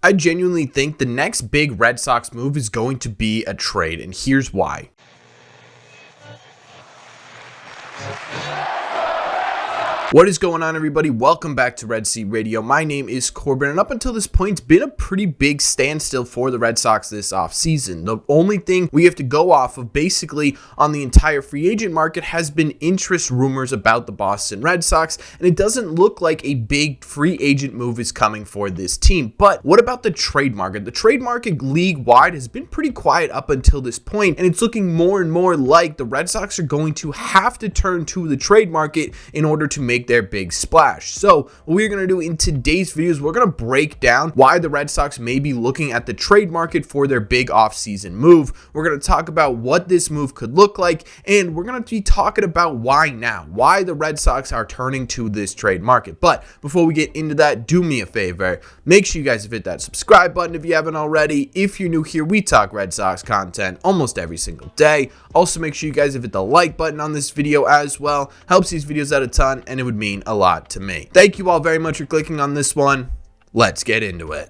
I genuinely think the next big Red Sox move is going to be a trade, and here's why. What is going on, everybody? Welcome back to Red Seat Radio. My name is Corbin, and up until this point, it's been a pretty big standstill for the Red Sox this offseason. The only thing we have to go off of basically on the entire free agent market has been interest rumors about the Boston Red Sox, and it doesn't look like a big free agent move is coming for this team. But what about the trade market? The trade market league-wide has been pretty quiet up until this point, and it's looking more and more like the Red Sox are going to have to turn to the trade market in order to make their big splash. So what we're going to do in today's video is we're going to break down why the Red Sox may be looking at the trade market for their big offseason move. We're going to talk about what this move could look like, and we're going to be talking about why now, why the Red Sox are turning to this trade market. But before we get into that, do me a favor, make sure you guys hit that subscribe button if you haven't already. If you're new here, we talk Red Sox content almost every single day. Also, make sure you guys hit the like button on this video as well. Helps these videos out a ton, and it would mean a lot to me. Thank you all very much for clicking on this one. Let's get into it.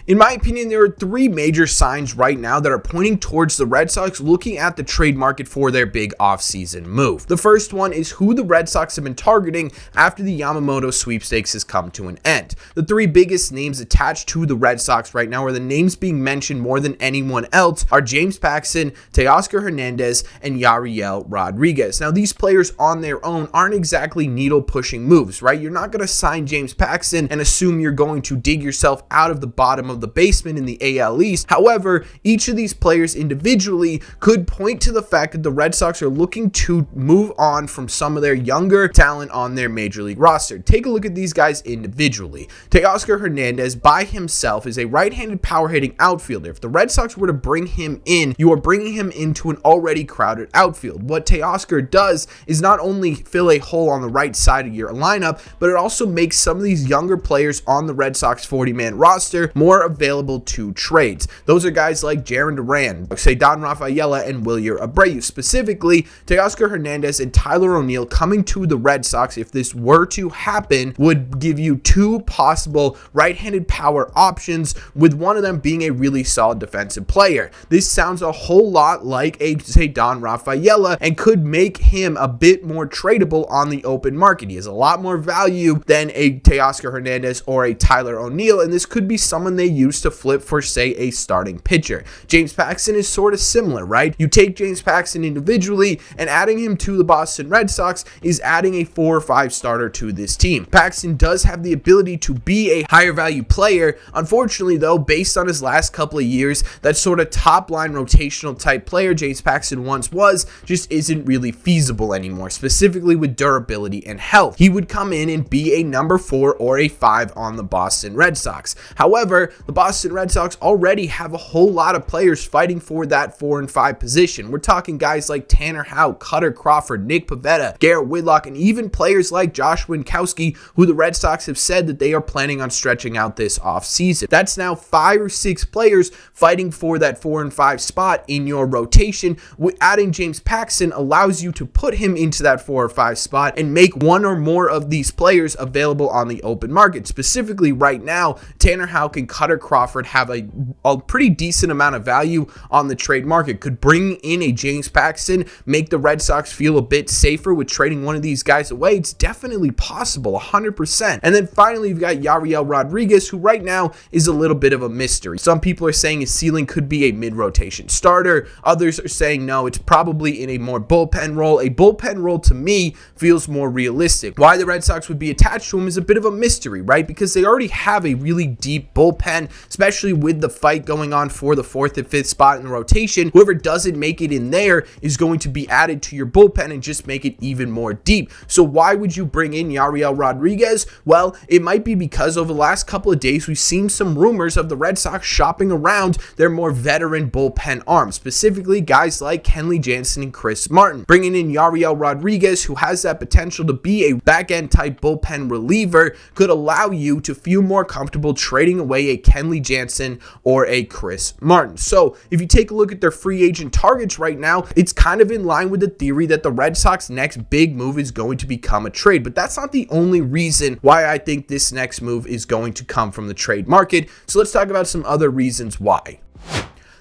In my opinion, there are three major signs right now that are pointing towards the Red Sox looking at the trade market for their big offseason move. The first one is who the Red Sox have been targeting after the Yamamoto sweepstakes has come to an end. The three biggest names attached to the Red Sox right now, or the names being mentioned more than anyone else, are James Paxton, Teoscar Hernandez, and Yariel Rodriguez. Now, these players on their own aren't exactly needle-pushing moves, right? You're not going to sign James Paxton and assume you're going to dig yourself out of the bottom of the basement in the AL East. However, each of these players individually could point to the fact that the Red Sox are looking to move on from some of their younger talent on their major league roster. Take a look at these guys individually. Teoscar Hernandez by himself is a right-handed power-hitting outfielder. If the Red Sox were to bring him in, you are bringing him into an already crowded outfield. What Teoscar does is not only fill a hole on the right side of your lineup, but it also makes some of these younger players on the Red Sox 40-man roster more available to trades. Those are guys like Jarren Duran, Ceddanne Rafaela, and Wilyer Abreu. Specifically, Teoscar Hernandez and Tyler O'Neill coming to the Red Sox, if this were to happen, would give you two possible right-handed power options, with one of them being a really solid defensive player. This sounds a whole lot like a Ceddanne Rafaela and could make him a bit more tradable on the open market. He has a lot more value than a Teoscar Hernandez or a Tyler O'Neill, and this could be someone they use to flip for, say, a starting pitcher. James Paxton is sort of similar, right? You take James Paxton individually, and adding him to the Boston Red Sox is adding a 4 or 5 starter to this team. Paxton does have the ability to be a higher value player. Unfortunately, though, based on his last couple of years, that sort of top line rotational type player James Paxton once was just isn't really feasible anymore, specifically with durability and health. He would come in and be a number 4 or a 5 on the Boston Red Sox. However, the Boston Red Sox already have a whole lot of players fighting for that 4 and 5 position. We're talking guys like Tanner Houck, Cutter Crawford, Nick Pivetta, Garrett Whitlock, and even players like Josh Winkowski, who the Red Sox have said that they are planning on stretching out this offseason. That's now 5 or 6 players fighting for that 4 and 5 spot in your rotation. Adding James Paxton allows you to put him into that 4 or 5 spot and make one or more of these players available on the open market. Specifically right now, Tanner Houck and Cutter Crawford have a pretty decent amount of value on the trade market. Could bring in a James Paxton, make the Red Sox feel a bit safer with trading one of these guys away. It's definitely possible, 100%. And then finally, you've got Yariel Rodriguez, who right now is a little bit of a mystery. Some people are saying his ceiling could be a mid-rotation starter. Others are saying no, it's probably in a more bullpen role. A bullpen role, to me, feels more realistic. Why the Red Sox would be attached to him is a bit of a mystery, right? Because they already have a really deep bullpen, especially with the fight going on for the 4th and 5th spot in the rotation. Whoever doesn't make it in there is going to be added to your bullpen and just make it even more deep. So why would you bring in Yariel Rodriguez? Well, it might be because over the last couple of days, we've seen some rumors of the Red Sox shopping around their more veteran bullpen arms, specifically guys like Kenley Jansen and Chris Martin. Bringing in Yariel Rodriguez, who has that potential to be a back-end type bullpen reliever, could allow you to feel more comfortable trading away a Kenley Jansen or a Chris Martin. So if you take a look at their free agent targets right now, it's kind of in line with the theory that the Red Sox next big move is going to become a trade. But that's not the only reason why I think this next move is going to come from the trade market. So let's talk about some other reasons why.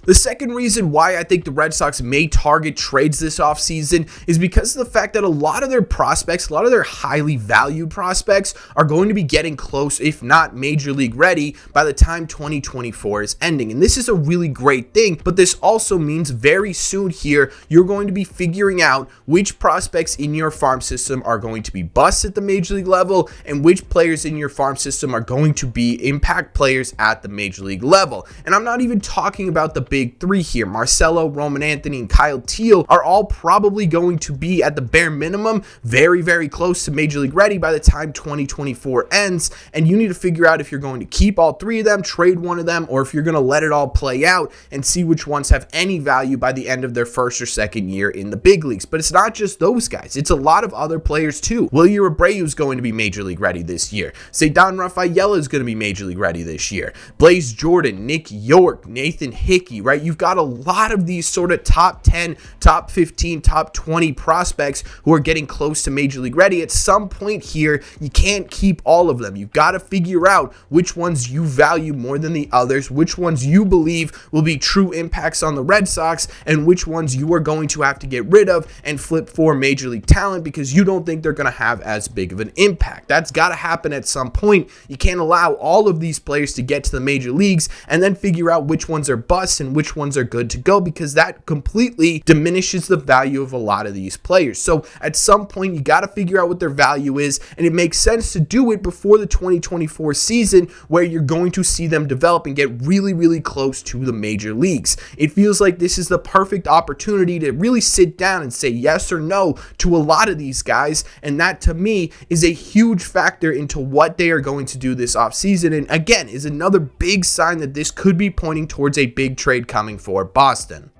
The second reason why I think the Red Sox may target trades this offseason is because of the fact that a lot of their prospects, a lot of their highly valued prospects are going to be getting close, if not major league ready, by the time 2024 is ending. And this is a really great thing, but this also means very soon here, you're going to be figuring out which prospects in your farm system are going to be busts at the major league level and which players in your farm system are going to be impact players at the major league level. And I'm not even talking about the big three here. Marcelo, Roman Anthony, and Kyle Teal are all probably going to be at the bare minimum very, very close to major league ready by the time 2024 ends. And you need to figure out if you're going to keep all three of them, trade one of them, or if you're going to let it all play out and see which ones have any value by the end of their first or second year in the big leagues. But it's not just those guys. It's a lot of other players too. Wilyer Abreu is going to be major league ready this year. Ceddanne Rafaela is going to be major league ready this year. Blaze Jordan, Nick York, Nathan Hickey, right? You've got a lot of these sort of top 10, top 15, top 20 prospects who are getting close to major league ready. At some point here, you can't keep all of them. You've got to figure out which ones you value more than the others, which ones you believe will be true impacts on the Red Sox, and which ones you are going to have to get rid of and flip for major league talent because you don't think they're going to have as big of an impact. That's got to happen at some point. You can't allow all of these players to get to the major leagues and then figure out which ones are busts and which ones are good to go, because that completely diminishes the value of a lot of these players. So at some point, you got to figure out what their value is, and it makes sense to do it before the 2024 season where you're going to see them develop and get really, really close to the major leagues. It feels like this is the perfect opportunity to really sit down and say yes or no to a lot of these guys, and that to me is a huge factor into what they are going to do this offseason, and again, is another big sign that this could be pointing towards a big trade coming for Boston.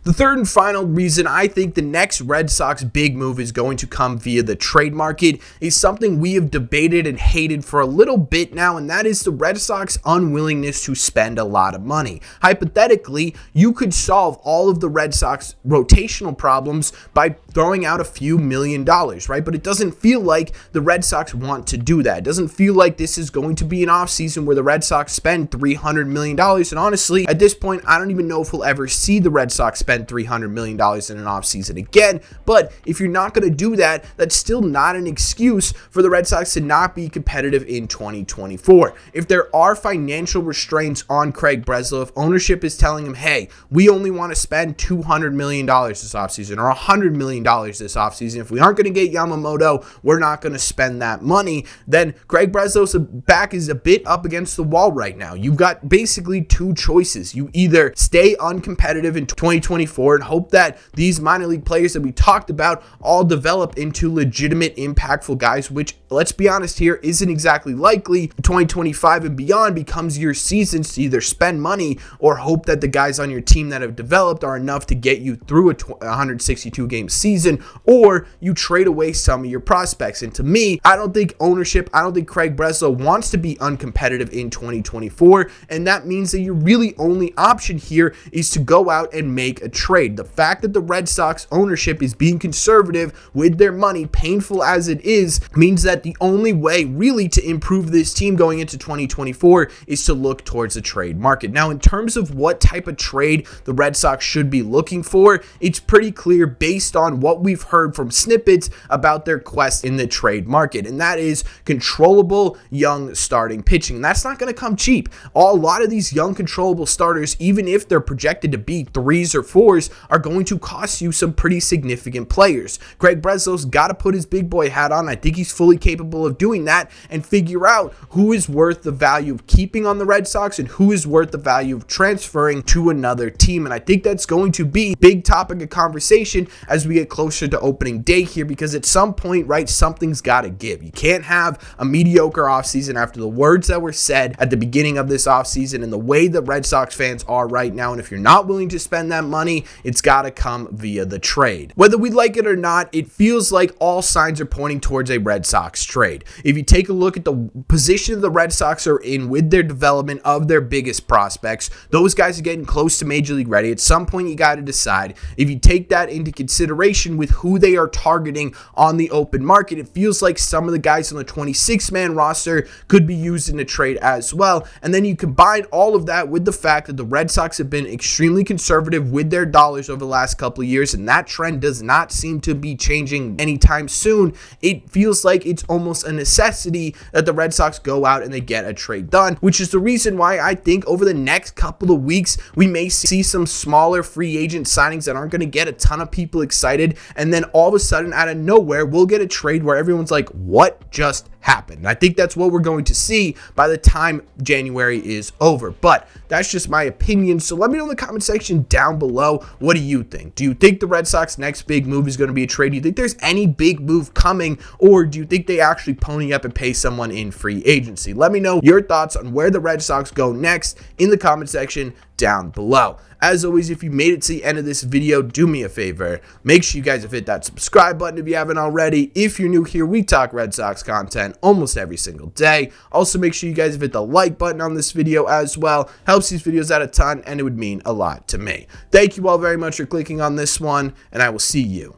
The third and final reason I think the next Red Sox big move is going to come via the trade market is something we have debated and hated for a little bit now, and that is the Red Sox unwillingness to spend a lot of money. Hypothetically, you could solve all of the Red Sox rotational problems by throwing out a few $1 million, right? But it doesn't feel like the Red Sox want to do that. It doesn't feel like this is going to be an offseason where the Red Sox spend $300 million. And honestly, at this point, I don't even know if we'll ever see the Red Sox spend $300 million in an offseason again. But if you're not going to do that, that's still not an excuse for the Red Sox to not be competitive in 2024. If there are financial restraints on Craig Breslow, if ownership is telling him, hey, we only want to spend $200 million this offseason or $100 million this offseason, if we aren't going to get Yamamoto, we're not going to spend that money, then Craig Breslow's back is a bit up against the wall right now. You've got basically two choices. You either stay uncompetitive in 2024 and hope that these minor league players that we talked about all develop into legitimate, impactful guys, which, let's be honest here, isn't exactly likely. 2025 and beyond becomes your seasons to either spend money or hope that the guys on your team that have developed are enough to get you through a 162 game season, or you trade away some of your prospects. And to me, I don't think Craig Breslow wants to be uncompetitive in 2024, and that means that your really only option here is to go out and make a trade. The fact that the Red Sox ownership is being conservative with their money, painful as it is, means that the only way really to improve this team going into 2024 is to look towards the trade market. Now, in terms of what type of trade the Red Sox should be looking for, it's pretty clear based on what we've heard from snippets about their quest in the trade market, and that is controllable young starting pitching. And that's not going to come cheap. A lot of these young controllable starters, even if they're projected to be 3s or 4s, are going to cost you some pretty significant players. Craig Breslow's got to put his big boy hat on. I think he's fully capable of doing that and figure out who is worth the value of keeping on the Red Sox and who is worth the value of transferring to another team. And I think that's going to be a big topic of conversation as we get closer to opening day here, because at some point, right, something's got to give. You can't have a mediocre offseason after the words that were said at the beginning of this offseason and the way the Red Sox fans are right now. And if you're not willing to spend that money, money, it's got to come via the trade. Whether we like it or not, it feels like all signs are pointing towards a Red Sox trade. If you take a look at the position the Red Sox are in with their development of their biggest prospects, those guys are getting close to Major League ready. At some point, you got to decide. If you take that into consideration with who they are targeting on the open market, it feels like some of the guys on the 26-man roster could be used in a trade as well. And then you combine all of that with the fact that the Red Sox have been extremely conservative with their dollars over the last couple of years, and that trend does not seem to be changing anytime soon. It feels like it's almost a necessity that the Red Sox go out and they get a trade done, which is the reason why I think over the next couple of weeks, we may see some smaller free agent signings that aren't going to get a ton of people excited. And then all of a sudden, out of nowhere, we'll get a trade where everyone's like, what just happened? And I think that's what we're going to see by the time January is over. But that's just my opinion. So let me know in the comment section down below. What do you think? Do you think the Red Sox next big move is going to be a trade? Do you think there's any big move coming? Or do you think they actually pony up and pay someone in free agency? Let me know your thoughts on where the Red Sox go next in the comment section down below. As always, if you made it to the end of this video, do me a favor. Make sure you guys have hit that subscribe button if you haven't already. If you're new here, we talk Red Sox content almost every single day. Also, make sure you guys have hit the like button on this video as well. Helps these videos out a ton, and it would mean a lot to me. Thank you all very much for clicking on this one, and I will see you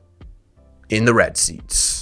in the red seats.